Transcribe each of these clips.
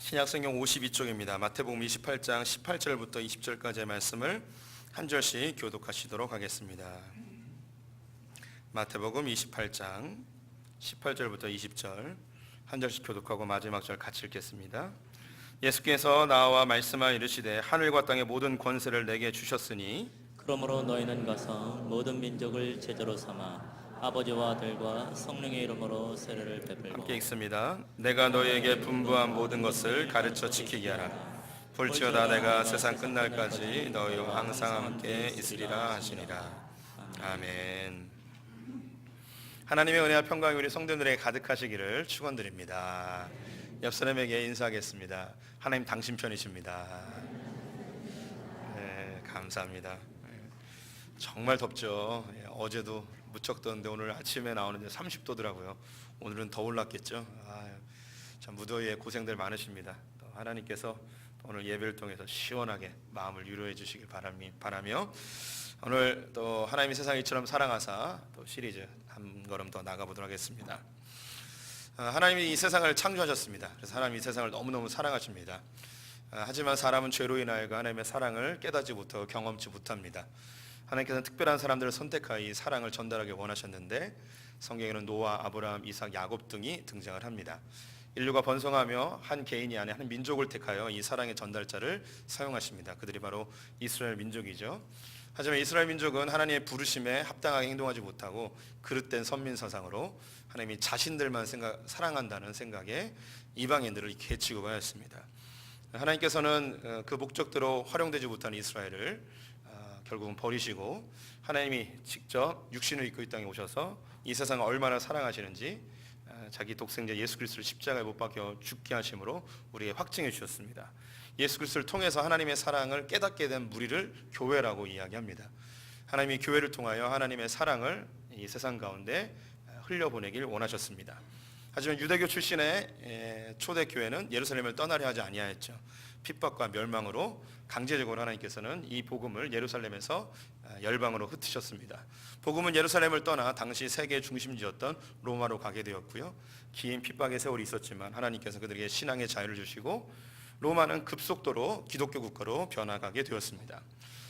신약성경 52쪽입니다. 마태복음 28장 18절부터 20절까지의 말씀을 한 절씩 교독하시도록 하겠습니다. 마태복음 28장 18절부터 20절 한 절씩 교독하고 마지막 절 같이 읽겠습니다. 예수께서 나와 말씀하여 이르시되 하늘과 땅의 모든 권세를 내게 주셨으니 그러므로 너희는 가서 모든 민족을 제자로 삼아 아버지와 아들과 성령의 이름으로 세례를 베풀고 함께 읽습니다. 내가 너희에게 분부한 모든 것을 가르쳐 지키게 하라. 볼지어다 내가 세상 끝날까지 너희와 항상 함께 있으리라 하시니라. 아멘. 하나님의 은혜와 평강이 우리 성도들에게 가득하시기를 축원드립니다. 옆 사람에게 인사하겠습니다. 하나님 당신 편이십니다. 네, 감사합니다. 정말 덥죠. 어제도 무척 더운데 오늘 아침에 나오는데 30도더라고요. 오늘은 더 올랐겠죠. 참 무더위에 고생들 많으십니다. 또 하나님께서 오늘 예배를 통해서 시원하게 마음을 위로해 주시길 바라며 오늘 또 하나님이 세상을 이처럼 사랑하사 또 시리즈 한 걸음 더 나가보도록 하겠습니다. 하나님이 이 세상을 창조하셨습니다. 그래서 하나님이 이 세상을 너무너무 사랑하십니다. 하지만 사람은 죄로 인하여 그 하나님의 사랑을 깨닫지 못하고 경험치 못합니다. 하나님께서는 특별한 사람들을 선택하여 이 사랑을 전달하기 원하셨는데 성경에는 노아, 아브라함, 이삭, 야곱 등이 등장을 합니다. 인류가 번성하며 한 개인이 아닌 한 민족을 택하여 이 사랑의 전달자를 사용하십니다. 그들이 바로 이스라엘 민족이죠. 하지만 이스라엘 민족은 하나님의 부르심에 합당하게 행동하지 못하고 그릇된 선민사상으로 하나님이 자신들만 사랑한다는 생각에 이방인들을 이렇게 취급하였습니다. 하나님께서는 그 목적대로 활용되지 못한 이스라엘을 결국은 버리시고 하나님이 직접 육신을 입고 이 땅에 오셔서 이 세상을 얼마나 사랑하시는지 자기 독생자 예수 그리스도를 십자가에 못 박혀 죽게 하심으로 우리에게 확증해 주셨습니다. 예수 그리스도를 통해서 하나님의 사랑을 깨닫게 된 무리를 교회라고 이야기합니다. 하나님이 교회를 통하여 하나님의 사랑을 이 세상 가운데 흘려보내길 원하셨습니다. 하지만 유대교 출신의 초대교회는 예루살렘을 떠나려 하지 아니하였죠. 핍박과 멸망으로 강제적으로 하나님께서는 이 복음을 예루살렘에서 열방으로 흩으셨습니다. 복음은 예루살렘을 떠나 당시 세계의 중심지였던 로마로 가게 되었고요. 긴 핍박의 세월이 있었지만 하나님께서 그들에게 신앙의 자유를 주시고 로마는 급속도로 기독교 국가로 변화가게 되었습니다.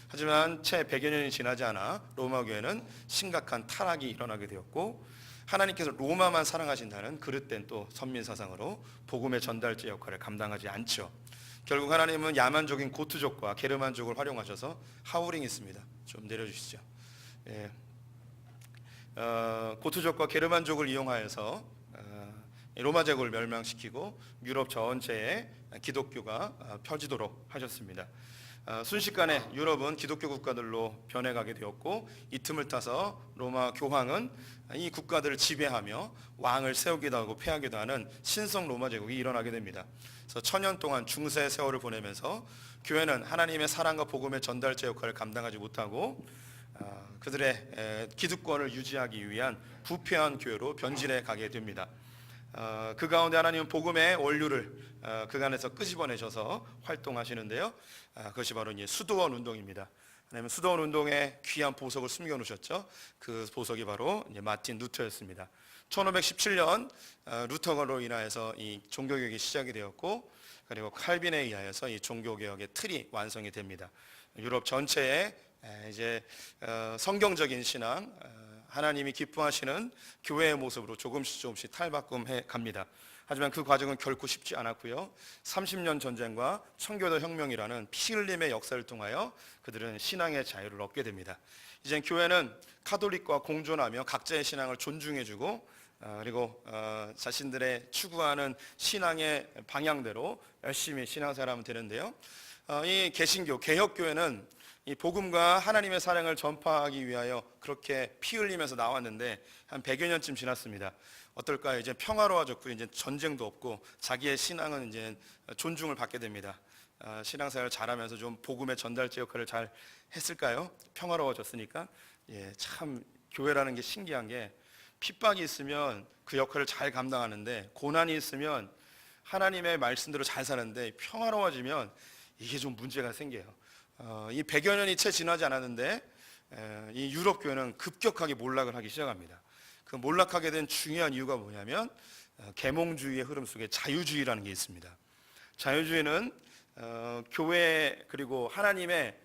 하지만 채 100여 년이 지나지 않아 로마 교회는 심각한 타락이 일어나게 되었고 하나님께서 로마만 사랑하신다는 그릇된 또 선민사상으로 복음의 전달자 역할을 감당하지 않죠. 결국 하나님은 야만족인 고트족과 게르만족을 활용하셔서 하우링이 있습니다. 좀 내려주시죠. 고트족과 게르만족을 이용하여서 로마 제국을 멸망시키고 유럽 전체에 기독교가 펴지도록 하셨습니다. 순식간에 유럽은 기독교 국가들로 변해가게 되었고 이 틈을 타서 로마 교황은 이 국가들을 지배하며 왕을 세우기도 하고 폐하기도 하는 신성 로마 제국이 일어나게 됩니다. 그래서 천년 동안 중세 세월을 보내면서 교회는 하나님의 사랑과 복음의 전달자 역할을 감당하지 못하고 그들의 기득권을 유지하기 위한 부패한 교회로 변질해 가게 됩니다. 그 가운데 하나님은 복음의 원류를 그간에서 끄집어내셔서 활동하시는데요. 그것이 바로 이제 수도원 운동입니다. 하나님은 수도원 운동에 귀한 보석을 숨겨놓으셨죠. 그 보석이 바로 이제 마틴 루터였습니다. 1517년 루터로 인하여서 이 종교개혁이 시작이 되었고 그리고 칼빈에 의하여서 이 종교개혁의 틀이 완성이 됩니다. 유럽 전체에 이제 성경적인 신앙, 하나님이 기뻐하시는 교회의 모습으로 조금씩 탈바꿈해 갑니다. 하지만 그 과정은 결코 쉽지 않았고요. 30년 전쟁과 청교도 혁명이라는 피 흘림의 역사를 통하여 그들은 신앙의 자유를 얻게 됩니다. 이제 교회는 카톨릭과 공존하며 각자의 신앙을 존중해주고 그리고 자신들의 추구하는 신앙의 방향대로 열심히 신앙생활하면 되는데요. 이 개신교, 개혁교회는 이 복음과 하나님의 사랑을 전파하기 위하여 그렇게 피 흘리면서 나왔는데 한 100여 년쯤 지났습니다. 어떨까요? 이제 평화로워졌고 이제 전쟁도 없고 자기의 신앙은 이제 존중을 받게 됩니다. 신앙생활을 잘하면서 좀 복음의 전달자 역할을 잘 했을까요? 평화로워졌으니까. 참 교회라는 게 신기한 게 핍박이 있으면 그 역할을 잘 감당하는데 고난이 있으면 하나님의 말씀대로 잘 사는데 평화로워지면 이게 좀 문제가 생겨요. 이 100여 년이 채 지나지 않았는데 이 유럽 교회는 급격하게 몰락을 하기 시작합니다. 그 몰락하게 된 중요한 이유가 뭐냐면 계몽주의의 흐름 속에 자유주의라는 게 있습니다. 자유주의는 교회 그리고 하나님의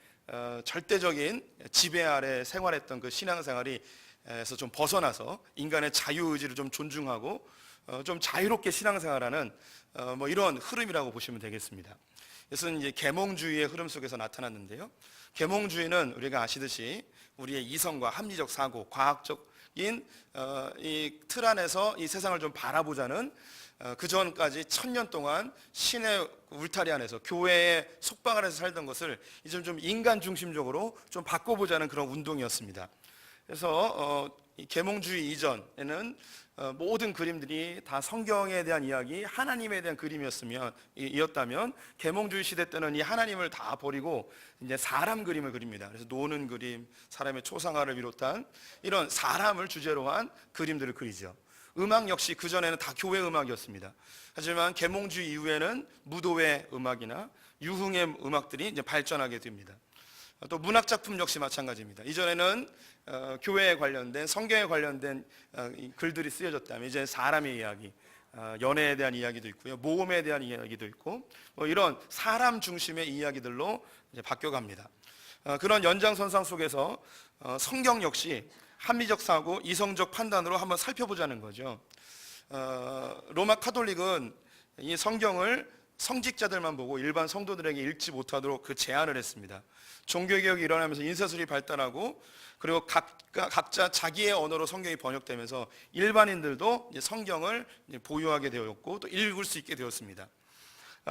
절대적인 지배 아래 생활했던 그 신앙생활이 에서 좀 벗어나서 인간의 자유의지를 좀 존중하고 좀 자유롭게 신앙생활하는 뭐 이런 흐름이라고 보시면 되겠습니다. 이것은 이제 계몽주의의 흐름 속에서 나타났는데요. 계몽주의는 우리가 아시듯이 우리의 이성과 합리적 사고, 과학적인 이 틀 안에서 이 세상을 좀 바라보자는 그 전까지 1000년 동안 신의 울타리 안에서 교회의 속박 안에서 살던 것을 이제 좀 인간 중심적으로 좀 바꿔보자는 그런 운동이었습니다. 그래서 이 계몽주의 이전에는 모든 그림들이 다 성경에 대한 이야기, 하나님에 대한 그림이었다면 계몽주의 시대 때는 이 하나님을 다 버리고 이제 사람 그림을 그립니다. 그래서 노는 그림, 사람의 초상화를 비롯한 이런 사람을 주제로 한 그림들을 그리죠. 음악 역시 그 전에는 다 교회 음악이었습니다. 하지만 계몽주의 이후에는 무도회 음악이나 유흥의 음악들이 이제 발전하게 됩니다. 또 문학 작품 역시 마찬가지입니다. 이전에는 교회에 관련된 성경에 관련된 글들이 쓰여졌다면 이제 사람의 이야기, 연애에 대한 이야기도 있고요, 모험에 대한 이야기도 있고 뭐 이런 사람 중심의 이야기들로 이제 바뀌어갑니다. 그런 연장선상 속에서 성경 역시 합리적 사고, 이성적 판단으로 한번 살펴보자는 거죠. 로마 카톨릭은 이 성경을 성직자들만 보고 일반 성도들에게 읽지 못하도록 그 제한을 했습니다. 종교개혁이 일어나면서 인쇄술이 발달하고 그리고 각자 자기의 언어로 성경이 번역되면서 일반인들도 이제 성경을 보유하게 되었고 또 읽을 수 있게 되었습니다.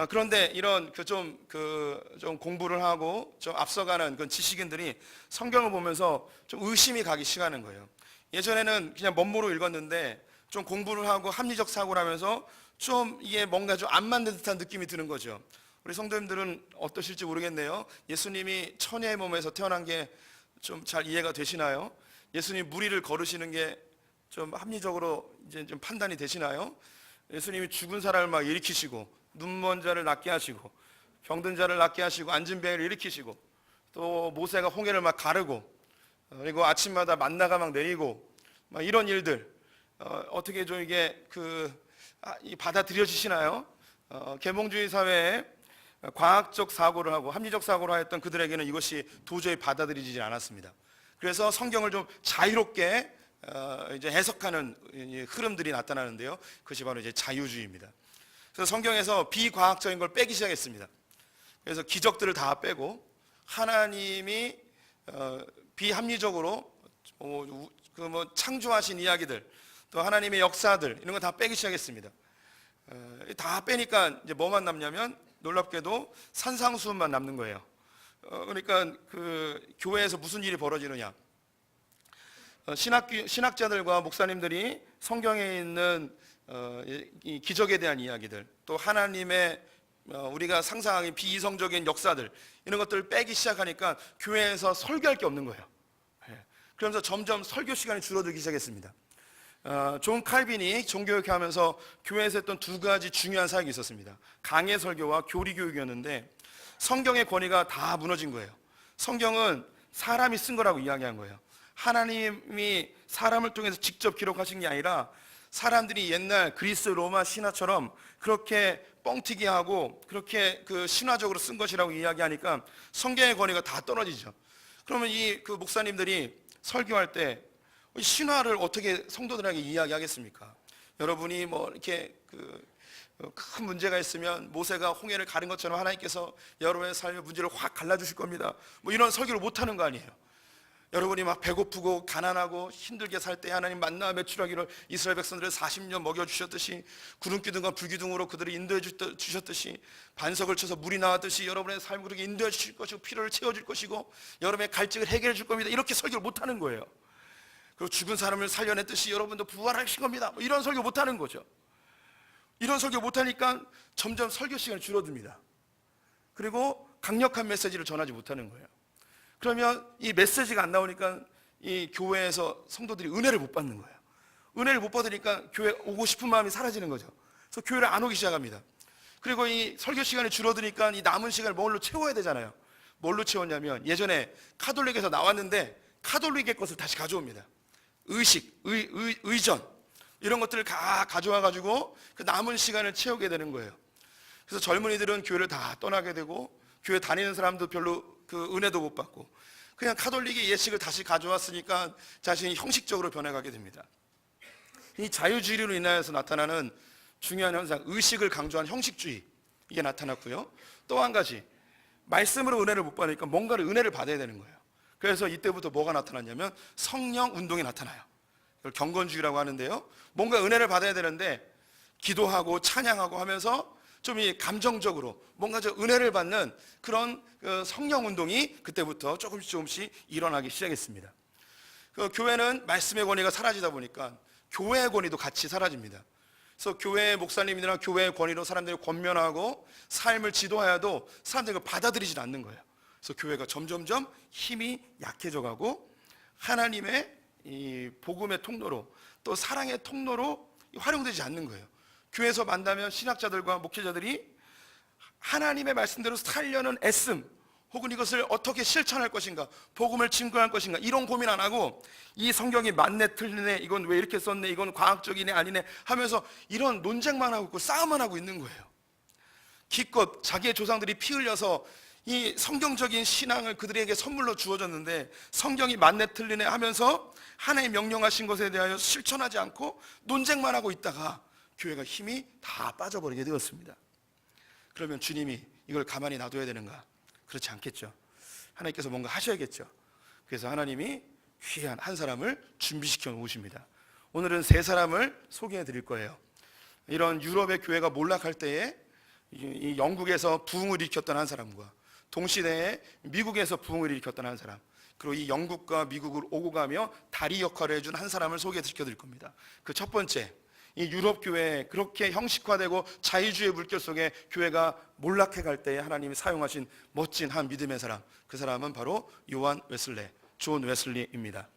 그런데 이런 좀 공부를 하고 좀 앞서가는 그 지식인들이 성경을 보면서 좀 의심이 가기 시작하는 거예요. 예전에는 그냥 멋모로 읽었는데 좀 공부를 하고 합리적 사고를 하면서 좀 이게 뭔가 좀 안 맞는 듯한 느낌이 드는 거죠. 우리 성도님들은 어떠실지 모르겠네요. 예수님이 처녀의 몸에서 태어난 게 좀 잘 이해가 되시나요? 예수님 무리를 걸으시는 게 좀 합리적으로 이제 좀 판단이 되시나요? 예수님이 죽은 사람을 막 일으키시고 눈먼 자를 낫게 하시고 병든 자를 낫게 하시고 앉은 뱅이를 일으키시고 또 모세가 홍해를 막 가르고 그리고 아침마다 만나가 막 내리고 막 이런 일들 어떻게 좀 이게 받아들여지시나요? 계몽주의 사회에 과학적 사고를 하고 합리적 사고를 하였던 그들에게는 이것이 도저히 받아들이지 않았습니다. 그래서 성경을 좀 자유롭게 이제 해석하는 흐름들이 나타나는데요. 그것이 바로 이제 자유주의입니다. 그래서 성경에서 비과학적인 걸 빼기 시작했습니다. 그래서 기적들을 다 빼고 하나님이 비합리적으로 창조하신 이야기들 또 하나님의 역사들 이런 거 다 빼기 시작했습니다. 다 빼니까 이제 뭐만 남냐면 놀랍게도 산상수훈만 남는 거예요. 그러니까 그 교회에서 무슨 일이 벌어지느냐? 신학자들과 목사님들이 성경에 있는 이 기적에 대한 이야기들, 또 하나님의 우리가 상상하기 비이성적인 역사들 이런 것들을 빼기 시작하니까 교회에서 설교할 게 없는 거예요. 그러면서 점점 설교 시간이 줄어들기 시작했습니다. 존 칼빈이 종교개혁 하면서 교회에서 했던 두 가지 중요한 사역이 있었습니다. 강해 설교와 교리 교육이었는데 성경의 권위가 다 무너진 거예요. 성경은 사람이 쓴 거라고 이야기한 거예요. 하나님이 사람을 통해서 직접 기록하신 게 아니라 사람들이 옛날 그리스 로마 신화처럼 그렇게 뻥튀기 하고 그렇게 그 신화적으로 쓴 것이라고 이야기하니까 성경의 권위가 다 떨어지죠. 그러면 그 목사님들이 설교할 때 신화를 어떻게 성도들에게 이야기하겠습니까? 여러분이 뭐 이렇게 큰 문제가 있으면 모세가 홍해를 가른 것처럼 하나님께서 여러분의 삶의 문제를 확 갈라주실 겁니다. 뭐 이런 설교를 못 하는 거 아니에요. 여러분이 막 배고프고 가난하고 힘들게 살 때 하나님 만나 매출하기를 이스라엘 백성들을 40년 먹여주셨듯이 구름 기둥과 불 기둥으로 그들을 인도해 주셨듯이 반석을 쳐서 물이 나왔듯이 여러분의 삶을 그렇게 인도해 주실 것이고 필요를 채워줄 것이고 여러분의 갈증을 해결해 줄 겁니다. 이렇게 설교를 못 하는 거예요. 그리고 죽은 사람을 살려냈듯이 여러분도 부활하신 겁니다. 뭐 이런 설교 못 하는 거죠. 이런 설교 못 하니까 점점 설교 시간이 줄어듭니다. 그리고 강력한 메시지를 전하지 못하는 거예요. 그러면 이 메시지가 안 나오니까 이 교회에서 성도들이 은혜를 못 받는 거예요. 은혜를 못 받으니까 교회 오고 싶은 마음이 사라지는 거죠. 그래서 교회를 안 오기 시작합니다. 그리고 이 설교 시간이 줄어드니까 이 남은 시간을 뭘로 채워야 되잖아요. 뭘로 채웠냐면 예전에 카톨릭에서 나왔는데 카톨릭의 것을 다시 가져옵니다. 의식, 의전 이런 것들을 다 가져와 가지고 그 남은 시간을 채우게 되는 거예요. 그래서 젊은이들은 교회를 다 떠나게 되고 교회 다니는 사람도 별로 그 은혜도 못 받고 그냥 카톨릭이 예식을 다시 가져왔으니까 자신이 형식적으로 변해가게 됩니다. 이 자유주의로 인하여서 나타나는 중요한 현상, 의식을 강조한 형식주의, 이게 나타났고요. 또 한 가지, 말씀으로 은혜를 못 받으니까 뭔가를 은혜를 받아야 되는 거예요. 그래서 이때부터 뭐가 나타났냐면 성령 운동이 나타나요. 이걸 경건주의라고 하는데요. 뭔가 은혜를 받아야 되는데 기도하고 찬양하고 하면서 좀 이 감정적으로 뭔가 좀 은혜를 받는 그런 성령 운동이 그때부터 조금씩 일어나기 시작했습니다. 그 교회는 말씀의 권위가 사라지다 보니까 교회의 권위도 같이 사라집니다. 그래서 교회 목사님이나 교회의 권위로 사람들이 권면하고 삶을 지도하여도 사람들이 그걸 받아들이지 않는 거예요. 그래서 교회가 점점점 힘이 약해져 가고 하나님의 이 복음의 통로로 또 사랑의 통로로 활용되지 않는 거예요. 교회에서 만나면 신학자들과 목회자들이 하나님의 말씀대로 살려는 애씀 혹은 이것을 어떻게 실천할 것인가, 복음을 증거할 것인가, 이런 고민 안 하고 이 성경이 맞네 틀리네, 이건 왜 이렇게 썼네, 이건 과학적이네 아니네 하면서 이런 논쟁만 하고 있고 싸움만 하고 있는 거예요. 기껏 자기의 조상들이 피 흘려서 이 성경적인 신앙을 그들에게 선물로 주어졌는데 성경이 맞네 틀리네 하면서 하나님 명령하신 것에 대하여 실천하지 않고 논쟁만 하고 있다가 교회가 힘이 다 빠져버리게 되었습니다. 그러면 주님이 이걸 가만히 놔둬야 되는가? 그렇지 않겠죠. 하나님께서 뭔가 하셔야겠죠. 그래서 하나님이 귀한 한 사람을 준비시켜 놓으십니다. 오늘은 세 사람을 소개해 드릴 거예요. 이런 유럽의 교회가 몰락할 때에 이 영국에서 부흥을 일으켰던 한 사람과 동시대에 미국에서 부흥을 일으켰던 한 사람, 그리고 이 영국과 미국을 오고 가며 다리 역할을 해준 한 사람을 소개시켜 드릴 겁니다. 그 첫 번째, 이 유럽 교회 그렇게 형식화되고 자유주의 물결 속에 교회가 몰락해 갈 때에 하나님이 사용하신 멋진 한 믿음의 사람, 그 사람은 바로 요한 웨슬레, 존 웨슬리입니다.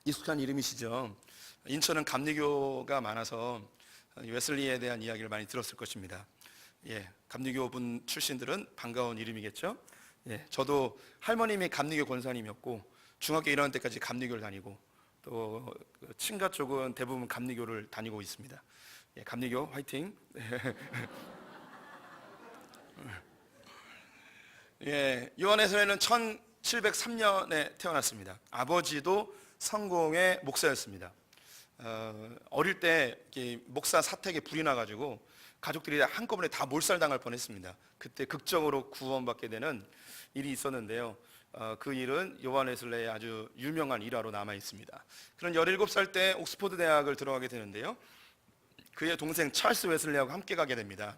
익숙한 이름이시죠. 인천은 감리교가 많아서 웨슬리에 대한 이야기를 많이 들었을 것입니다. 감리교 분 출신들은 반가운 이름이겠죠. 저도 할머님이 감리교 권사님이었고 중학교 1학년 때까지 감리교를 다니고 또 친가 쪽은 대부분 감리교를 다니고 있습니다. 감리교 화이팅. 요한 웨슬리는 1703년에 태어났습니다. 아버지도 성공의 목사였습니다. 어릴 때 목사 사택에 불이 나가지고 가족들이 한꺼번에 다 몰살당할 뻔했습니다. 그때 극적으로 구원받게 되는 일이 있었는데요. 그 일은 요한 웨슬레의 아주 유명한 일화로 남아 있습니다. 그런 17살 때 옥스퍼드 대학을 들어가게 되는데요. 그의 동생 찰스 웨슬레하고 함께 가게 됩니다.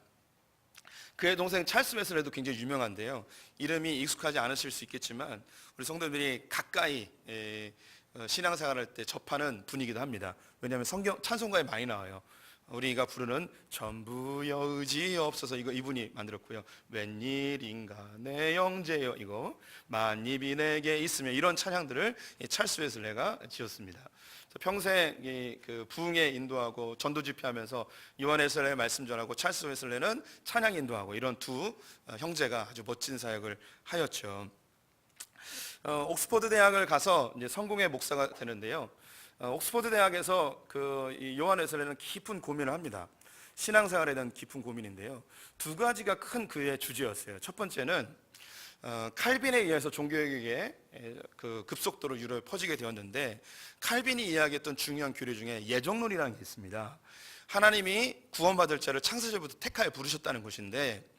그의 동생 찰스 웨슬레도 굉장히 유명한데요. 이름이 익숙하지 않으실 수 있겠지만 우리 성도들이 가까이 신앙생활할 때 접하는 분이기도 합니다. 왜냐하면 성경 찬송가에 많이 나와요. 우리가 부르는 전부여 의지 없어서, 이거 이분이 만들었고요. 웬일인가 내 형제여, 이거 만입이 내게 있으면, 이런 찬양들을 찰스 웨슬레가 지었습니다. 평생 그 부흥에 인도하고 전도 집회하면서 요한 웨슬레의 말씀 전하고 찰스 웨슬레는 찬양 인도하고, 이런 두 형제가 아주 멋진 사역을 하였죠. 옥스퍼드 대학을 가서 이제 성공의 목사가 되는데요. 옥스퍼드 대학에서 이 요한 웨슬레는 깊은 고민을 합니다. 신앙생활에 대한 깊은 고민인데요. 두 가지가 큰 그의 주제였어요. 첫 번째는 칼빈에 의해서 종교개혁이 급속도로 유럽에 퍼지게 되었는데, 칼빈이 이야기했던 중요한 교리 중에 예정론이라는 게 있습니다. 하나님이 구원받을 자를 창세전부터 택하여 부르셨다는 것인데,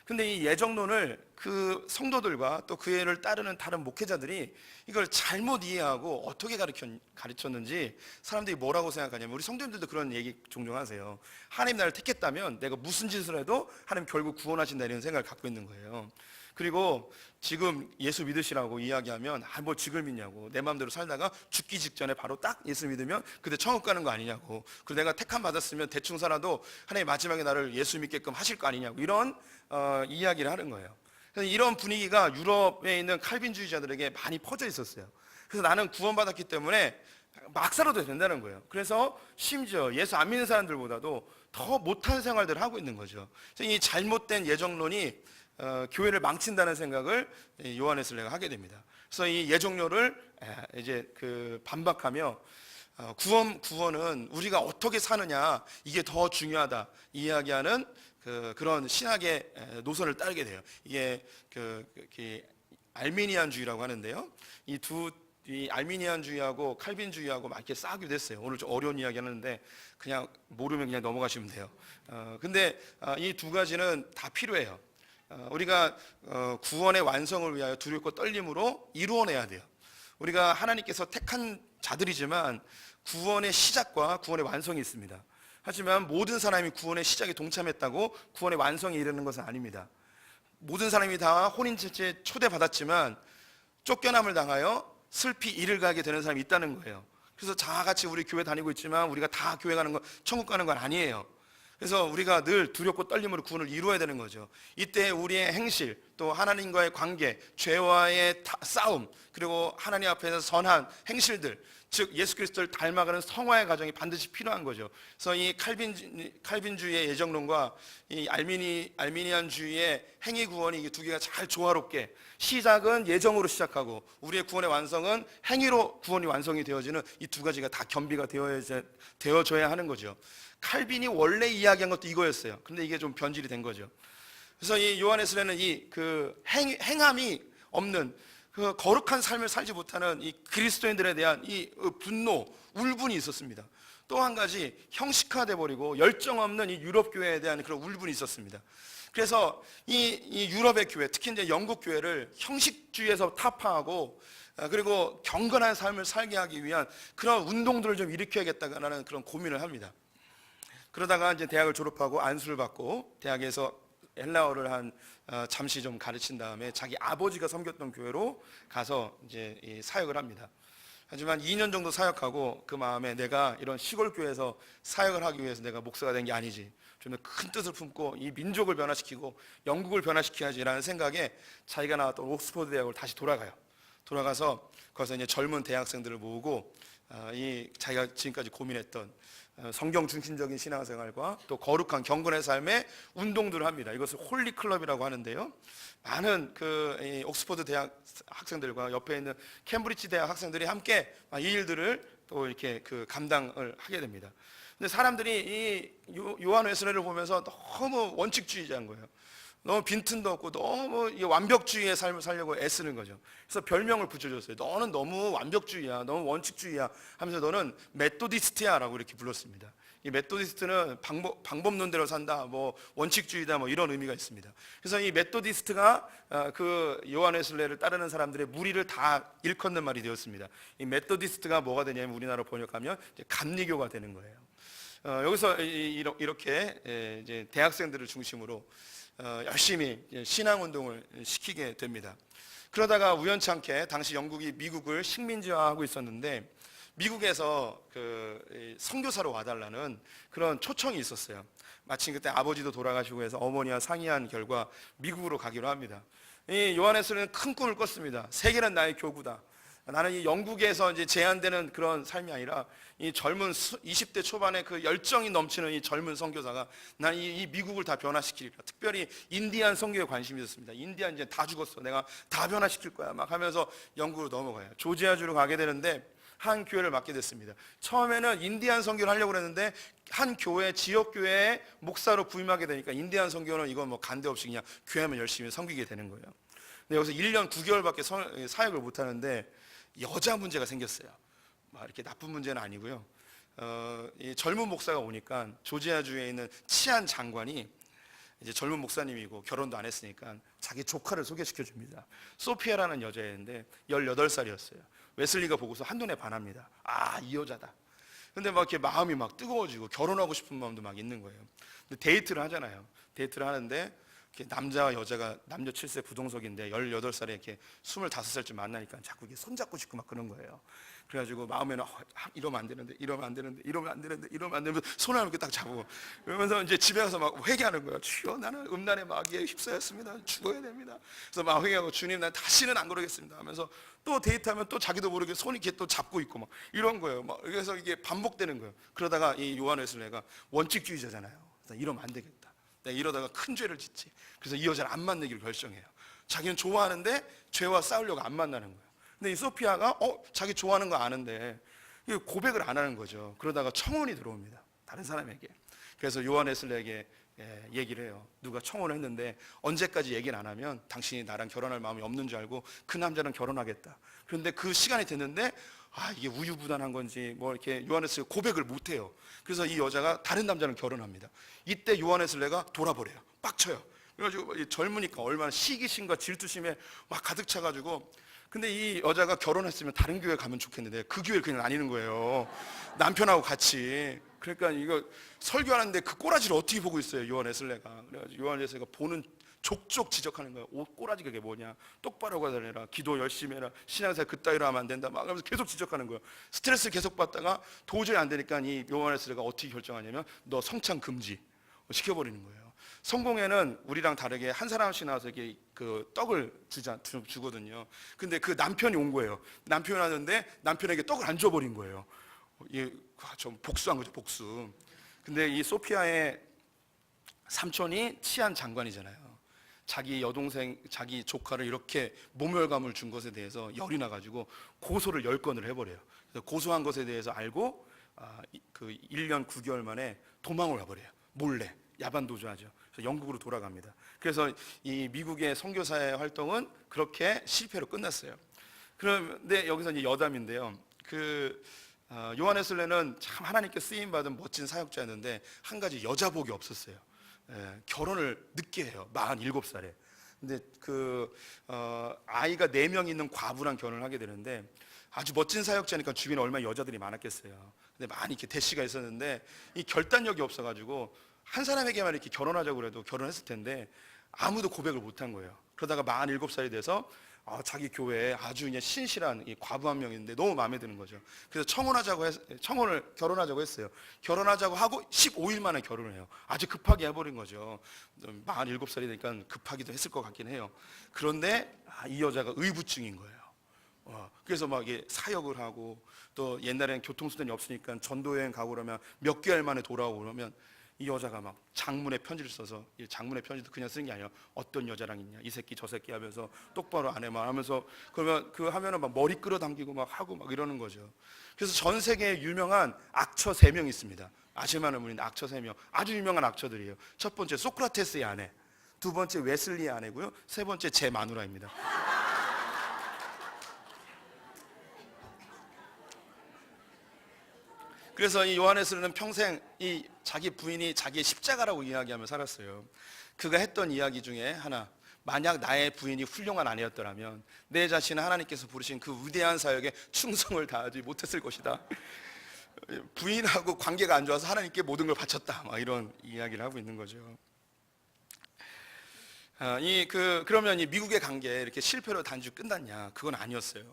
근데 이 예정론을 그 성도들과 또 그 애를 따르는 다른 목회자들이 이걸 잘못 이해하고 어떻게 가르쳤는지 사람들이 뭐라고 생각하냐면, 우리 성도님들도 그런 얘기 종종 하세요. 하나님 나를 택했다면 내가 무슨 짓을 해도 하나님 결국 구원하신다, 이런 생각을 갖고 있는 거예요. 그리고 지금 예수 믿으시라고 이야기하면 뭘 지글 믿냐고, 내 마음대로 살다가 죽기 직전에 바로 딱 예수 믿으면 그때 천국 가는 거 아니냐고, 그리고 내가 택함 받았으면 대충 살아도 하나님 마지막에 나를 예수 믿게끔 하실 거 아니냐고, 이런 이야기를 하는 거예요. 그래서 이런 분위기가 유럽에 있는 칼빈주의자들에게 많이 퍼져 있었어요. 그래서 나는 구원받았기 때문에 막 살아도 된다는 거예요. 그래서 심지어 예수 안 믿는 사람들보다도 더 못한 생활들을 하고 있는 거죠. 그래서 이 잘못된 예정론이 교회를 망친다는 생각을 요한 웨슬레가 하게 됩니다. 그래서 이 예정론을 이제 반박하며 구원은 우리가 어떻게 사느냐, 이게 더 중요하다 이야기하는 그런 신학의 노선을 따르게 돼요. 이게 알미니안주의라고 하는데요. 이 알미니안주의하고 칼빈주의하고 막 이렇게 싸우기도 했어요. 오늘 좀 어려운 이야기 하는데 그냥 모르면 그냥 넘어가시면 돼요. 근데 이 두 가지는 다 필요해요. 우리가 구원의 완성을 위하여 두렵고 떨림으로 이루어내야 돼요. 우리가 하나님께서 택한 자들이지만 구원의 시작과 구원의 완성이 있습니다. 하지만 모든 사람이 구원의 시작에 동참했다고 구원의 완성에 이르는 것은 아닙니다. 모든 사람이 다 혼인잔치에 초대받았지만 쫓겨남을 당하여 슬피 이를 가게 되는 사람이 있다는 거예요. 그래서 다 같이 우리 교회 다니고 있지만 우리가 다 교회 가는 건, 천국 가는 건 아니에요. 그래서 우리가 늘 두렵고 떨림으로 구원을 이루어야 되는 거죠. 이때 우리의 행실, 또 하나님과의 관계, 죄와의 싸움, 그리고 하나님 앞에서 선한 행실들, 즉 예수 그리스도를 닮아가는 성화의 과정이 반드시 필요한 거죠. 그래서 이 칼빈주의의 예정론과 이 알미니안주의의 행위 구원이 이 두 개가 잘 조화롭게, 시작은 예정으로 시작하고 우리의 구원의 완성은 행위로 구원이 완성이 되어지는 이 두 가지가 다 겸비가 되어져야 하는 거죠. 칼빈이 원래 이야기한 것도 이거였어요. 근데 이게 좀 변질이 된 거죠. 그래서 이 요한에스레는 행함이 없는 그 거룩한 삶을 살지 못하는 이 그리스도인들에 대한 이 분노, 울분이 있었습니다. 또 한 가지 형식화돼 버리고 열정 없는 이 유럽 교회에 대한 그런 울분이 있었습니다. 그래서 이 유럽의 교회, 특히 이제 영국 교회를 형식주의에서 타파하고 그리고 경건한 삶을 살게 하기 위한 그런 운동들을 좀 일으켜야겠다라는 그런 고민을 합니다. 그러다가 이제 대학을 졸업하고 안수를 받고 대학에서 헬라어를 잠시 좀 가르친 다음에 자기 아버지가 섬겼던 교회로 가서 이제 사역을 합니다. 하지만 2년 정도 사역하고 그 마음에 내가 이런 시골 교회에서 사역을 하기 위해서 내가 목사가 된 게 아니지, 좀 큰 뜻을 품고 이 민족을 변화시키고 영국을 변화시켜야지라는 생각에 자기가 나왔던 옥스퍼드 대학을 다시 돌아가서 거기서 이제 젊은 대학생들을 모으고 자기가 지금까지 고민했던 성경 중심적인 신앙생활과 또 거룩한 경건의 삶의 운동들을 합니다. 이것을 홀리 클럽이라고 하는데요. 많은 옥스퍼드 대학 학생들과 옆에 있는 캠브리지 대학 학생들이 함께 이 일들을 또 이렇게 감당을 하게 됩니다. 근데 사람들이 이 요한 웨슬레를 보면서 너무 원칙주의자인 거예요. 너무 빈틈도 없고 너무 완벽주의의 삶을 살려고 애쓰는 거죠. 그래서 별명을 붙여줬어요. 너는 너무 완벽주의야, 너무 원칙주의야 하면서 너는 메토디스트야 라고 이렇게 불렀습니다. 이 메토디스트는 방법론대로 산다, 뭐 원칙주의다, 뭐 이런 의미가 있습니다. 그래서 이 메토디스트가 요한 웨슬레를 따르는 사람들의 무리를 다 일컫는 말이 되었습니다. 이 메토디스트가 뭐가 되냐면 우리나라로 번역하면 이제 감리교가 되는 거예요. 여기서 이렇게 이제 대학생들을 중심으로 열심히 신앙운동을 시키게 됩니다. 그러다가 우연치 않게 당시 영국이 미국을 식민지화하고 있었는데 미국에서 선교사로 와달라는 그런 초청이 있었어요. 마침 그때 아버지도 돌아가시고 해서 어머니와 상의한 결과 미국으로 가기로 합니다. 이 요한에스는 큰 꿈을 꿨습니다. 세계는 나의 교구다. 나는 이 영국에서 이제 제한되는 그런 삶이 아니라 이 젊은 20대 초반에 그 열정이 넘치는 이 젊은 선교사가 난 이 미국을 다 변화시키리라. 특별히 인디안 선교에 관심이 있었습니다. 인디안 이제 다 죽었어. 내가 다 변화시킬 거야. 막 하면서 영국으로 넘어가요. 조지아주로 가게 되는데 한 교회를 맡게 됐습니다. 처음에는 인디안 선교를 하려고 했는데 한 교회, 지역 교회의 목사로 부임하게 되니까 인디안 선교는 이건 뭐 간대 없이 그냥 교회만 열심히 섬기게 되는 거예요. 근데 여기서 1년 9개월밖에 사역을 못 하는데 여자 문제가 생겼어요. 막 이렇게 나쁜 문제는 아니고요. 이 젊은 목사가 오니까 조지아주에 있는 치안 장관이 이제 젊은 목사님이고 결혼도 안 했으니까 자기 조카를 소개시켜 줍니다. 소피아라는 여자애인데 18살이었어요. 웨슬리가 보고서 한눈에 반합니다. 이 여자다. 근데 막 이렇게 마음이 막 뜨거워지고 결혼하고 싶은 마음도 막 있는 거예요. 근데 데이트를 하잖아요. 데이트를 하는데 남자와 여자가 남녀 7세 부동석인데 18살에 이렇게 25살쯤 만나니까 자꾸 이게 손잡고 싶고 막 그런 거예요. 그래가지고 마음에는 이러면 안 되는데, 이러면 안 되는데, 이러면 안 되는데, 이러면 안 되는데 손을 이렇게 딱 잡고 그러면서 이제 집에 가서 막 회개하는 거예요. 주여, 나는 음란의 마귀에 휩싸였습니다. 죽어야 됩니다. 그래서 막 회개하고 주님, 난 다시는 안 그러겠습니다 하면서 또 데이트하면 또 자기도 모르게 손이 이렇게 또 잡고 있고 막 이런 거예요. 막 그래서 이게 반복되는 거예요. 그러다가 이 요한 웨슬레가 원칙주의자잖아요. 그래서 이러면 안 되겠다. 내가 이러다가 큰 죄를 짓지. 그래서 이 여자를 안 만나기로 결정해요. 자기는 좋아하는데 죄와 싸우려고 안 만나는 거예요. 근데 이 소피아가 자기 좋아하는 거 아는데 고백을 안 하는 거죠. 그러다가 청혼이 들어옵니다. 다른 사람에게. 그래서 요한 웨슬레에게 얘기를 해요. 누가 청혼을 했는데 언제까지 얘기는 안 하면 당신이 나랑 결혼할 마음이 없는 줄 알고 그 남자랑 결혼하겠다. 그런데 그 시간이 됐는데 이게 우유부단한 건지 뭐 이렇게 요한 웨슬레가 고백을 못 해요. 그래서 이 여자가 다른 남자랑 결혼합니다. 이때 요한 웨슬레가 돌아버려요. 빡쳐요. 그래가지고 젊으니까 얼마나 시기심과 질투심에 막 가득 차가지고, 근데 이 여자가 결혼했으면 다른 교회 가면 좋겠는데 그 교회를 그냥 다니는 거예요. 남편하고 같이. 그러니까 이거 설교하는데 그 꼬라지를 어떻게 보고 있어요, 요한 웨슬레가. 그래가지고 요한 웨슬레가 보는 족족 지적하는 거예요. 꼬라지가 그게 뭐냐, 똑바로 가다니라, 기도 열심히 해라, 신앙생활 그따위로 하면 안 된다, 막 하면서 계속 지적하는 거예요. 스트레스를 계속 받다가 도저히 안 되니까 이 요한 웨슬레가 어떻게 결정하냐면 너 성찬 금지 시켜버리는 거예요. 성공회는 우리랑 다르게 한 사람씩 나와서 이렇게 그 떡을 주거든요. 근데 그 남편이 온 거예요. 남편이 왔는데 남편에게 떡을 안 줘버린 거예요. 좀 복수한 거죠, 복수. 근데 이 소피아의 삼촌이 치안 장관이잖아요. 자기 여동생, 자기 조카를 이렇게 모멸감을 준 것에 대해서 열이 나가지고 고소를 10건을 해버려요. 그래서 고소한 것에 대해서 알고 그 1년 9개월 만에 도망을 가버려요. 몰래 야반 도주하죠. 그래서 영국으로 돌아갑니다. 그래서 이 미국의 선교사의 활동은 그렇게 실패로 끝났어요. 그런데 여기서 이제 여담인데요. 요한 웨슬레는 참 하나님께 쓰임 받은 멋진 사역자였는데 한 가지 여자복이 없었어요. 결혼을 늦게 해요. 47살에. 근데 아이가 4명 있는 과부랑 결혼을 하게 되는데 아주 멋진 사역자니까 주변에 얼마나 여자들이 많았겠어요. 근데 많이 이렇게 대시가 있었는데 이 결단력이 없어가지고 한 사람에게만 이렇게 결혼하자고 그래도 결혼했을 텐데 아무도 고백을 못한 거예요. 그러다가 47살이 돼서 자기 교회에 아주 그냥 신실한 이 과부 한 명인데 너무 마음에 드는 거죠. 그래서 결혼하자고 했어요. 결혼하자고 하고 15일 만에 결혼을 해요. 아주 급하게 해버린 거죠. 47살이 되니까 급하기도 했을 것 같긴 해요. 그런데 이 여자가 의부증인 거예요. 그래서 막 이게 사역을 하고, 또 옛날에는 교통수단이 없으니까 전도여행 가고 그러면 몇 개월 만에 돌아오고 그러면 이 여자가 막 장문의 편지를 써서, 이 장문의 편지도 그냥 쓰는 게 아니라 어떤 여자랑 있냐, 이 새끼 저 새끼 하면서 똑바로 안 해만 하면서, 그러면 하면은 막 머리 끌어당기고 막 하고 막 이러는 거죠. 그래서 전 세계에 유명한 악처 3명 있습니다. 아실만한 분인데 악처 3명, 아주 유명한 악처들이에요. 첫 번째 소크라테스의 아내, 두 번째 웨슬리의 아내고요, 세 번째 제 마누라입니다. 그래서 이 요한 웨슬레는 평생 이 자기 부인이 자기의 십자가라고 이야기하며 살았어요. 그가 했던 이야기 중에 하나, 만약 나의 부인이 훌륭한 아내였더라면 내 자신은 하나님께서 부르신 그 위대한 사역에 충성을 다하지 못했을 것이다. 부인하고 관계가 안 좋아서 하나님께 모든 걸 바쳤다, 막 이런 이야기를 하고 있는 거죠. 그러면 이 미국의 관계 이렇게 실패로 단지 끝났냐? 그건 아니었어요.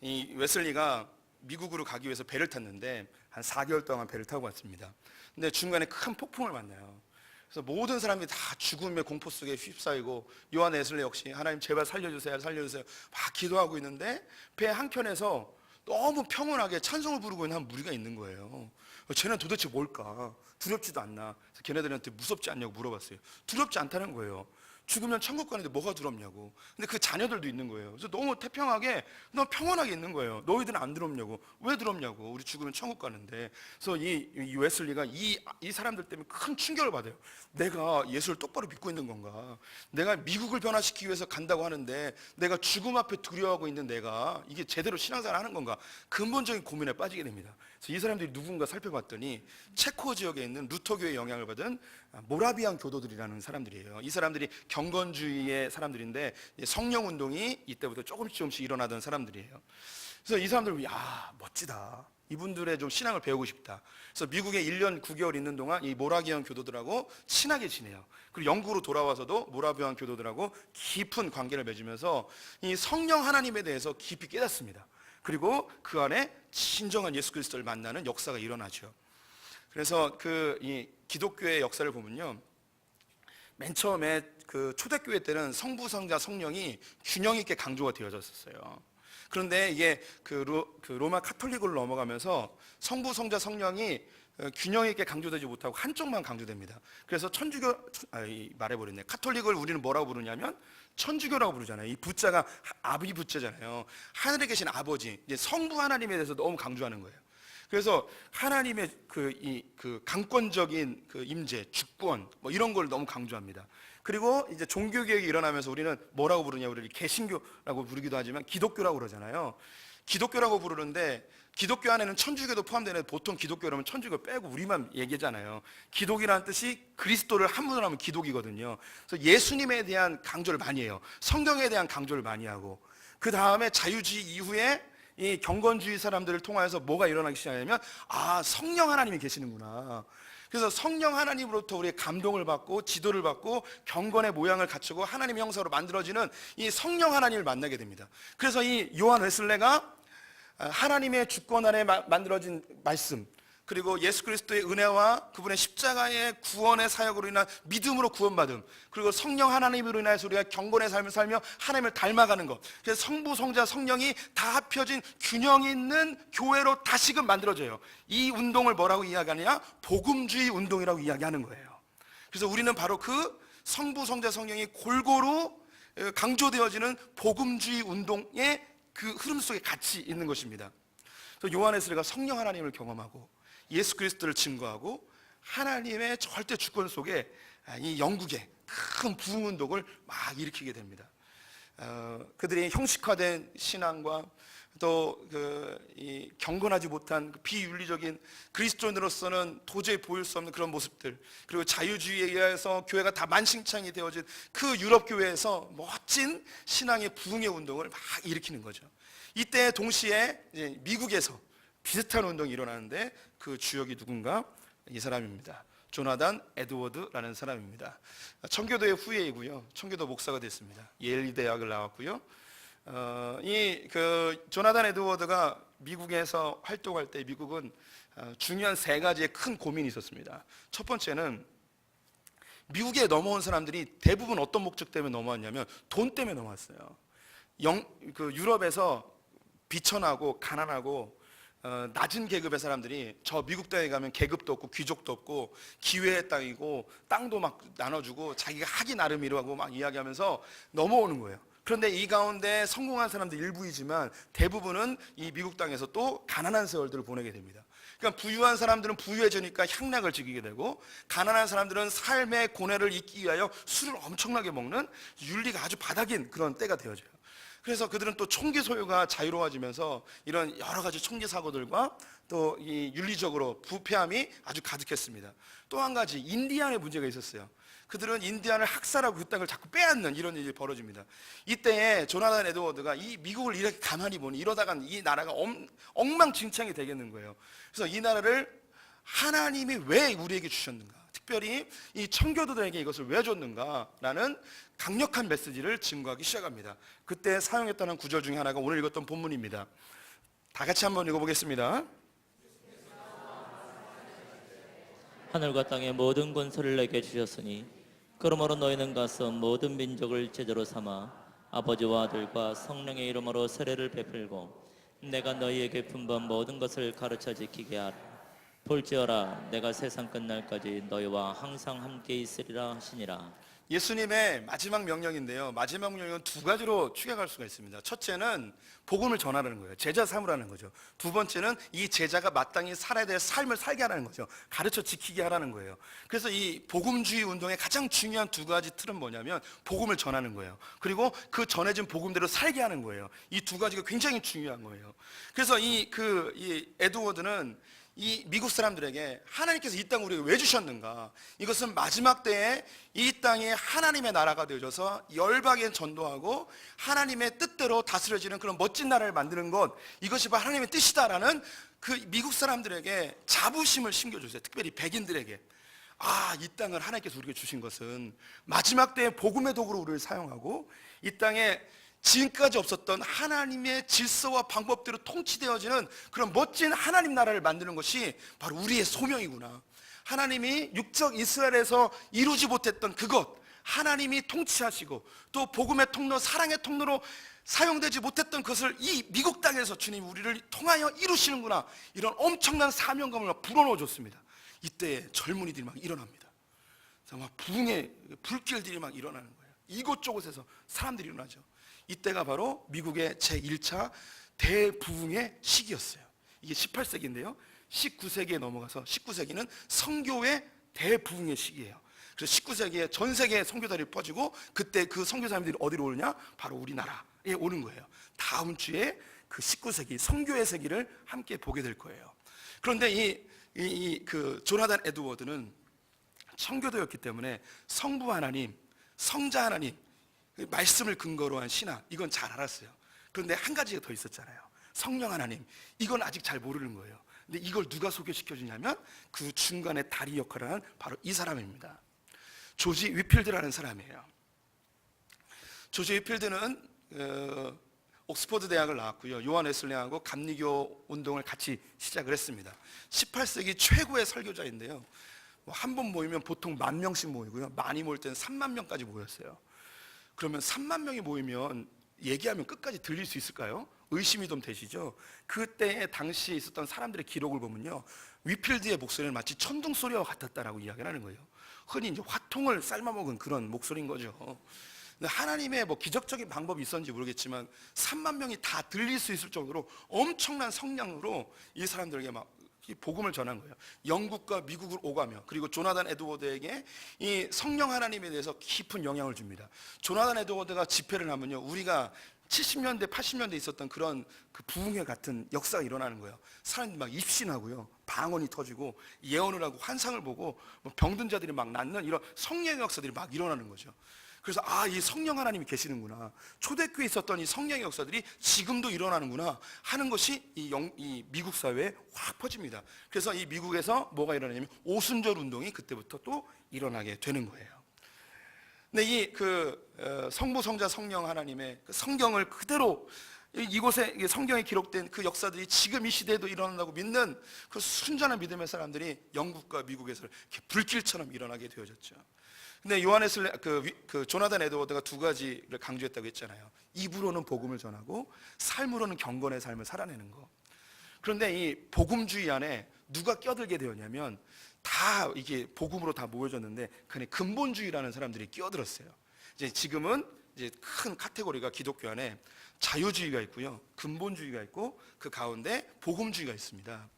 이 웨슬리가 미국으로 가기 위해서 배를 탔는데 한 4개월 동안 배를 타고 왔습니다. 근데 중간에 큰 폭풍을 만나요. 그래서 모든 사람들이 다 죽음의 공포 속에 휩싸이고, 요한 웨슬레 역시 하나님 제발 살려주세요, 살려주세요 막 기도하고 있는데 배 한켠에서 너무 평온하게 찬송을 부르고 있는 한 무리가 있는 거예요. 쟤는 도대체 뭘까? 두렵지도 않나? 그래서 걔네들한테 무섭지 않냐고 물어봤어요. 두렵지 않다는 거예요. 죽으면 천국 가는데 뭐가 두렵냐고. 근데 그 자녀들도 있는 거예요. 그래서 너무 태평하게, 너무 평온하게 있는 거예요. 너희들은 안 두렵냐고. 왜 두렵냐고. 우리 죽으면 천국 가는데. 그래서 이 웨슬리가 이 사람들 때문에 큰 충격을 받아요. 내가 예수를 똑바로 믿고 있는 건가? 내가 미국을 변화시키기 위해서 간다고 하는데 내가 죽음 앞에 두려워하고 있는 내가 이게 제대로 신앙생활 하는 건가? 근본적인 고민에 빠지게 됩니다. 그래서 이 사람들이 누군가 살펴봤더니 체코 지역에 있는 루터교의 영향을 받은 모라비안 교도들이라는 사람들이에요. 이 사람들이 경건주의의 사람들인데 성령 운동이 이때부터 조금씩 일어나던 사람들이에요. 그래서 이 사람들, 멋지다. 이분들의 좀 신앙을 배우고 싶다. 그래서 미국에 1년 9개월 있는 동안 이 모라비안 교도들하고 친하게 지내요. 그리고 영국으로 돌아와서도 모라비안 교도들하고 깊은 관계를 맺으면서 이 성령 하나님에 대해서 깊이 깨닫습니다. 그리고 그 안에 진정한 예수 그리스도를 만나는 역사가 일어나죠. 그래서 이 기독교의 역사를 보면요, 맨 처음에 그 초대교회 때는 성부, 성자, 성령이 균형 있게 강조가 되어졌었어요. 그런데 이게 로마 카톨릭으로 넘어가면서 성부, 성자, 성령이 균형 있게 강조되지 못하고 한쪽만 강조됩니다. 그래서 말해버렸네. 카톨릭을 우리는 뭐라고 부르냐면 천주교라고 부르잖아요. 이 부자가 아비 부자잖아요. 하늘에 계신 아버지, 이제 성부 하나님에 대해서 너무 강조하는 거예요. 그래서 하나님의 그 강권적인 그 임재, 주권 뭐 이런 걸 너무 강조합니다. 그리고 이제 종교 개혁이 일어나면서 우리는 뭐라고 부르냐, 우리를 개신교라고 부르기도 하지만 기독교라고 그러잖아요. 기독교라고 부르는데 기독교 안에는 천주교도 포함되는, 보통 기독교 그러면 천주교 빼고 우리만 얘기잖아요. 기독이라는 뜻이 그리스도를 한 분으로 하면 기독이거든요. 그래서 예수님에 대한 강조를 많이 해요. 성경에 대한 강조를 많이 하고, 그 다음에 자유주의 이후에 이 경건주의 사람들을 통하여서 뭐가 일어나기 시작하냐면, 아, 성령 하나님이 계시는구나. 그래서 성령 하나님으로부터 우리의 감동을 받고 지도를 받고 경건의 모양을 갖추고 하나님의 형상으로 만들어지는 이 성령 하나님을 만나게 됩니다. 그래서 이 요한 웨슬레가 하나님의 주권 아래 만들어진 말씀, 그리고 예수 그리스도의 은혜와 그분의 십자가의 구원의 사역으로 인한 믿음으로 구원받음, 그리고 성령 하나님으로 인해서 우리가 경건의 삶을 살며 하나님을 닮아가는 것, 그래서 성부, 성자, 성령이 다 합혀진 균형 있는 교회로 다시금 만들어져요. 이 운동을 뭐라고 이야기하느냐? 복음주의 운동이라고 이야기하는 거예요. 그래서 우리는 바로 그 성부, 성자, 성령이 골고루 강조되어지는 복음주의 운동의 그 흐름 속에 같이 있는 것입니다. 그래서 요한 웨슬레가 성령 하나님을 경험하고 예수 그리스도를 증거하고 하나님의 절대 주권 속에 이 영국의 큰 부흥 운동을 막 일으키게 됩니다. 그들이 형식화된 신앙과 또 이 경건하지 못한 비윤리적인 그리스도인으로서는 도저히 보일 수 없는 그런 모습들, 그리고 자유주의에 의해서 교회가 다 만신창이 되어진 그 유럽 교회에서 멋진 신앙의 부흥의 운동을 막 일으키는 거죠. 이때 동시에 이제 미국에서 비슷한 운동이 일어나는데 그 주역이 누군가? 이 사람입니다. 조나단 에드워드라는 사람입니다. 청교도의 후예이고요. 청교도 목사가 됐습니다. 예일 대학을 나왔고요. 이 조나단 에드워드가 미국에서 활동할 때 미국은 중요한 세 가지의 큰 고민이 있었습니다. 첫 번째는 미국에 넘어온 사람들이 대부분 어떤 목적 때문에 넘어왔냐면 돈 때문에 넘어왔어요. 유럽에서 비천하고 가난하고 낮은 계급의 사람들이 저 미국 땅에 가면 계급도 없고 귀족도 없고 기회의 땅이고 땅도 막 나눠주고 자기가 하기 나름이라고 막 이야기하면서 넘어오는 거예요. 그런데 이 가운데 성공한 사람들 일부이지만 대부분은 이 미국 땅에서 또 가난한 세월들을 보내게 됩니다. 그러니까 부유한 사람들은 부유해지니까 향락을 즐기게 되고, 가난한 사람들은 삶의 고뇌를 잊기 위하여 술을 엄청나게 먹는 윤리가 아주 바닥인 그런 때가 되어져요. 그래서 그들은 또 총기 소유가 자유로워지면서 이런 여러 가지 총기 사고들과 또 이 윤리적으로 부패함이 아주 가득했습니다. 또 한 가지 인디안의 문제가 있었어요. 그들은 인디안을 학살하고 그 땅을 자꾸 빼앗는 이런 일이 벌어집니다. 이때에 조나단 에드워드가 이 미국을 이렇게 가만히 보니 이러다간 이 나라가 엉망진창이 되겠는 거예요. 그래서 이 나라를 하나님이 왜 우리에게 주셨는가, 특별히 이 청교도들에게 이것을 왜 줬는가라는 강력한 메시지를 증거하기 시작합니다. 그때 사용했다는 구절 중에 하나가 오늘 읽었던 본문입니다. 다 같이 한번 읽어보겠습니다. 하늘과 땅의 모든 권세를 내게 주셨으니 그러므로 너희는 가서 모든 민족을 제자로 삼아 아버지와 아들과 성령의 이름으로 세례를 베풀고 내가 너희에게 분부한 모든 것을 가르쳐 지키게 하라. 볼지어라 내가 세상 끝날까지 너희와 항상 함께 있으리라 하시니라. 예수님의 마지막 명령인데요, 마지막 명령은 두 가지로 축약할 수가 있습니다. 첫째는 복음을 전하라는 거예요. 제자 삼으라는 거죠. 두 번째는 이 제자가 마땅히 살아야 될 삶을 살게 하라는 거죠. 가르쳐 지키게 하라는 거예요. 그래서 이 복음주의 운동의 가장 중요한 두 가지 틀은 뭐냐면 복음을 전하는 거예요. 그리고 그 전해진 복음대로 살게 하는 거예요. 이 두 가지가 굉장히 중요한 거예요. 그래서 이 에드워드는 이 미국 사람들에게 하나님께서 이 땅을 우리에게 왜 주셨는가, 이것은 마지막 때에 이 땅이 하나님의 나라가 되어져서 열방에 전도하고 하나님의 뜻대로 다스려지는 그런 멋진 나라를 만드는 것, 이것이 바로 하나님의 뜻이다라는 그 미국 사람들에게 자부심을 심겨주세요. 특별히 백인들에게. 아, 이 땅을 하나님께서 우리에게 주신 것은 마지막 때에 복음의 도구로 우리를 사용하고 이 땅에 지금까지 없었던 하나님의 질서와 방법대로 통치되어지는 그런 멋진 하나님 나라를 만드는 것이 바로 우리의 소명이구나. 하나님이 육적 이스라엘에서 이루지 못했던 그것, 하나님이 통치하시고 또 복음의 통로, 사랑의 통로로 사용되지 못했던 것을 이 미국 땅에서 주님 우리를 통하여 이루시는구나. 이런 엄청난 사명감을 막 불어넣어 줬습니다. 이때에 젊은이들이 막 일어납니다. 막 부흥의 불길들이 막 일어나는 거예요. 이곳저곳에서 사람들이 일어나죠. 이때가 바로 미국의 제1차 대부흥의 시기였어요. 이게 18세기인데요 19세기에 넘어가서 19세기는 선교의 대부흥의 시기예요. 그래서 19세기에 전 세계에 선교사들이 퍼지고 그때 그 선교사님들이 어디로 오느냐? 바로 우리나라에 오는 거예요. 다음 주에 그 19세기 선교의 세기를 함께 보게 될 거예요. 그런데 그 조나단 에드워드는 청교도였기 때문에 성부 하나님, 성자 하나님 말씀을 근거로 한 신학, 이건 잘 알았어요. 그런데 한 가지가 더 있었잖아요. 성령 하나님, 이건 아직 잘 모르는 거예요. 근데 이걸 누가 소개시켜 주냐면 그 중간에 다리 역할을 하는 바로 이 사람입니다. 조지 위필드라는 사람이에요. 조지 위필드는 옥스퍼드 대학을 나왔고요. 요한 웨슬리하고 감리교 운동을 같이 시작을 했습니다. 18세기 최고의 설교자인데요. 한 번 모이면 보통 10,000명씩 모이고요. 많이 모일 때는 30,000명까지 모였어요. 그러면 30,000명이 모이면 얘기하면 끝까지 들릴 수 있을까요? 의심이 좀 되시죠? 그때 당시에 있었던 사람들의 기록을 보면요, 위필드의 목소리는 마치 천둥 소리와 같았다라고 이야기를 하는 거예요. 흔히 이제 화통을 삶아먹은 그런 목소리인 거죠. 근데 하나님의 뭐 기적적인 방법이 있었는지 모르겠지만 30,000명이 다 들릴 수 있을 정도로 엄청난 성량으로 이 사람들에게 막 이 복음을 전한 거예요. 영국과 미국을 오가며, 그리고 조나단 에드워드에게 이 성령 하나님에 대해서 깊은 영향을 줍니다. 조나단 에드워드가 집회를 하면요, 우리가 70년대, 80년대 있었던 그런 그 부흥회 같은 역사가 일어나는 거예요. 사람들이 막 입신하고요, 방언이 터지고 예언을 하고 환상을 보고 병든 자들이 막 낫는 이런 성령의 역사들이 막 일어나는 거죠. 그래서 이 성령 하나님이 계시는구나, 초대교회에 있었던 이 성령의 역사들이 지금도 일어나는구나 하는 것이 이 미국 사회에 확 퍼집니다. 그래서 이 미국에서 뭐가 일어나냐면 오순절 운동이 그때부터 또 일어나게 되는 거예요. 근데 성부, 성자, 성령 하나님의 그 성경을 그대로 이곳에 성경에 기록된 그 역사들이 지금 이 시대에도 일어난다고 믿는 그 순전한 믿음의 사람들이 영국과 미국에서 이렇게 불길처럼 일어나게 되어졌죠. 근데 조나단 에드워드가 두 가지를 강조했다고 했잖아요. 입으로는 복음을 전하고 삶으로는 경건의 삶을 살아내는 거. 그런데 이 복음주의 안에 누가 껴들게 되었냐면 다 이게 복음으로 다 모여졌는데 그냥 근본주의라는 사람들이 끼어들었어요. 지금은 큰 카테고리가 기독교 안에 자유주의가 있고요, 근본주의가 있고 그 가운데 복음주의가 있습니다.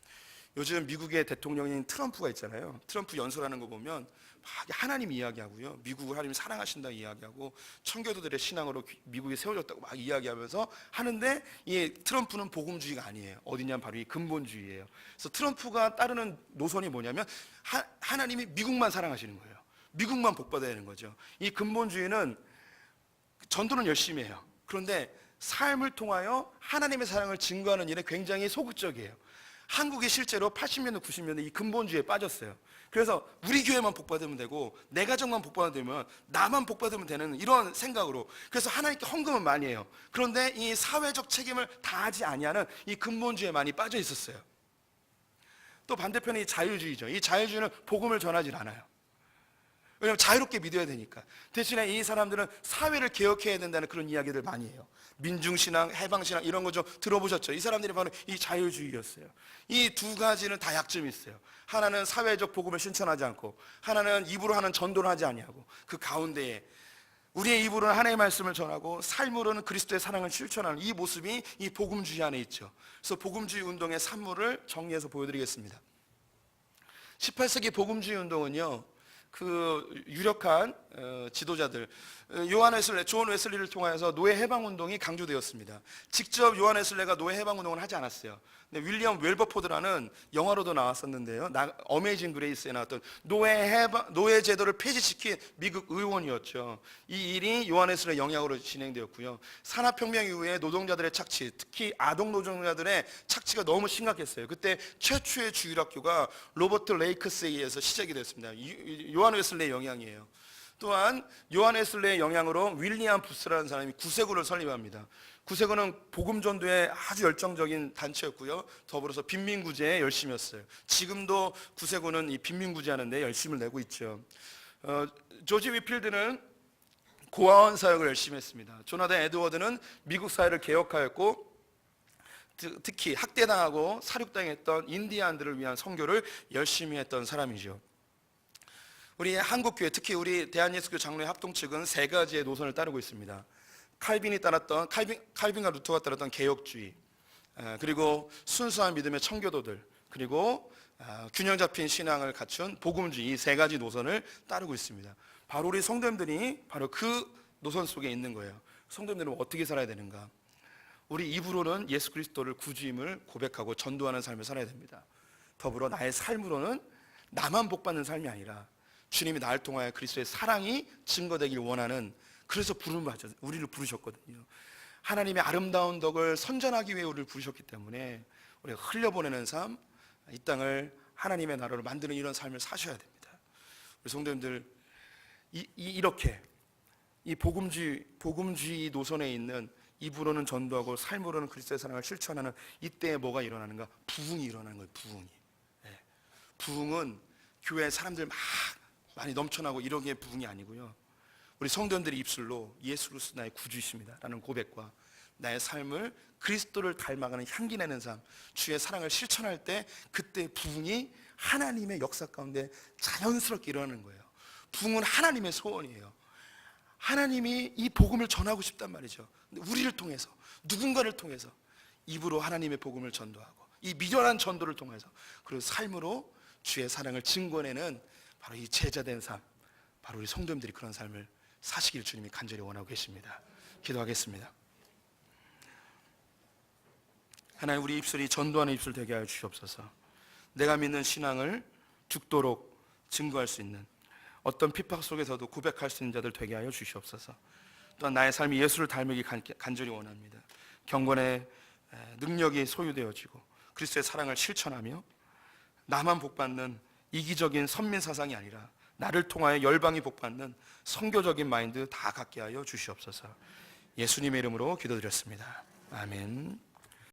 요즘 미국의 대통령인 트럼프가 있잖아요. 트럼프 연설하는 거 보면 하나님 이야기하고요, 미국을 하나님 사랑하신다 이야기하고 청교도들의 신앙으로 미국이 세워졌다고 막 이야기하면서 하는데, 이 트럼프는 복음주의가 아니에요. 어디냐면 바로 이 근본주의예요. 그래서 트럼프가 따르는 노선이 뭐냐면 하나님이 미국만 사랑하시는 거예요. 미국만 복받아야 되는 거죠. 이 근본주의는 전도는 열심히 해요. 그런데 삶을 통하여 하나님의 사랑을 증거하는 일에 굉장히 소극적이에요. 한국이 실제로 80년대, 90년대 이 근본주의에 빠졌어요. 그래서 우리 교회만 복받으면 되고 내 가정만 복받으면 되면 나만 복받으면 되는 이런 생각으로, 그래서 하나님께 헌금은 많이 해요. 그런데 이 사회적 책임을 다하지 아니하는 이 근본주의에 많이 빠져 있었어요. 또 반대편이 이 자유주의죠. 이 자유주의는 복음을 전하지 않아요. 왜냐하면 자유롭게 믿어야 되니까. 대신에 이 사람들은 사회를 개혁해야 된다는 그런 이야기들 많이 해요. 민중신앙, 해방신앙 이런 거 좀 들어보셨죠? 이 사람들이 바로 이 자유주의였어요. 이 두 가지는 다 약점이 있어요. 하나는 사회적 복음을 실천하지 않고, 하나는 입으로 하는 전도를 하지 아니하고, 그 가운데에 우리의 입으로는 하나님의 말씀을 전하고 삶으로는 그리스도의 사랑을 실천하는 이 모습이 이 복음주의 안에 있죠. 그래서 복음주의 운동의 산물을 정리해서 보여드리겠습니다. 18세기 복음주의 운동은요, 그 유력한 지도자들, 존 웨슬리를 통하여서 노예 해방 운동이 강조되었습니다. 직접 요한 웨슬리가 노예 해방 운동을 하지 않았어요. 근데 윌리엄 웰버포드라는 영화로도 나왔었는데요, 어메이징 그레이스에 나왔던 노예 제도를 폐지시킨 미국 의원이었죠. 이 일이 요한 웨슬리의 영향으로 진행되었고요. 산업혁명 이후에 노동자들의 착취, 특히 아동 노동자들의 착취가 너무 심각했어요. 그때 최초의 주일학교가 로버트 레이크스에 의해서 시작이 됐습니다. 요한 웨슬리의 영향이에요. 또한 요한 웨슬리의 영향으로 윌리엄 부스라는 사람이 구세구를 설립합니다. 구세구는 복음 전도에 아주 열정적인 단체였고요, 더불어서 빈민구제에 열심히 했어요. 지금도 구세구는 이 빈민구제 하는데 열심을 내고 있죠. 조지 위필드는 고아원 사역을 열심히 했습니다. 조나단 에드워드는 미국 사회를 개혁하였고, 특히 학대당하고 살육당했던 인디안들을 위한 선교를 열심히 했던 사람이죠. 우리 한국교회, 특히 우리 대한예수교 장로회 합동 측은 세 가지의 노선을 따르고 있습니다. 칼빈과 루터가 따랐던 개혁주의, 그리고 순수한 믿음의 청교도들, 그리고 균형 잡힌 신앙을 갖춘 복음주의, 이 세 가지 노선을 따르고 있습니다. 바로 우리 성도님들이 바로 그 노선 속에 있는 거예요. 성도님들은 어떻게 살아야 되는가? 우리 입으로는 예수 그리스도를 구주임을 고백하고 전도하는 삶을 살아야 됩니다. 더불어 나의 삶으로는 나만 복받는 삶이 아니라 주님이 나를 통하여 그리스도의 사랑이 증거되길 원하는, 그래서 우리를 부르셨거든요. 하나님의 아름다운 덕을 선전하기 위해 우리를 부르셨기 때문에 우리가 흘려보내는 삶, 이 땅을 하나님의 나라로 만드는 이런 삶을 사셔야 됩니다. 우리 성도님들, 이렇게 이 복음주의 노선에 있는 입으로는 전도하고 삶으로는 그리스도의 사랑을 실천하는 이때에 뭐가 일어나는가? 부흥이 일어나는 거예요. 부흥은 교회에 사람들 많이 넘쳐나고 이런 게 부흥이 아니고요, 우리 성도님들의 입술로 예수 그리스도 나의 구주이십니다 라는 고백과 나의 삶을 그리스도를 닮아가는 향기 내는 삶, 주의 사랑을 실천할 때 그때 부흥이 하나님의 역사 가운데 자연스럽게 일어나는 거예요. 부흥은 하나님의 소원이에요. 하나님이 이 복음을 전하고 싶단 말이죠. 근데 우리를 통해서, 누군가를 통해서 입으로 하나님의 복음을 전도하고 이 미련한 전도를 통해서 그리고 삶으로 주의 사랑을 증거내는 바로 이 제자된 삶, 바로 우리 성도님들이 그런 삶을 사시길 주님이 간절히 원하고 계십니다. 기도하겠습니다. 하나님, 우리 입술이 전도하는 입술 되게 하여 주시옵소서. 내가 믿는 신앙을 죽도록 증거할 수 있는, 어떤 핍박 속에서도 고백할 수 있는 자들 되게 하여 주시옵소서. 또한 나의 삶이 예수를 닮으기 간절히 원합니다. 경건의 능력이 소유되어지고 그리스도의 사랑을 실천하며 나만 복받는 이기적인 선민사상이 아니라 나를 통하여 열방이 복받는 선교적인 마인드 다 갖게 하여 주시옵소서. 예수님의 이름으로 기도드렸습니다. 아멘.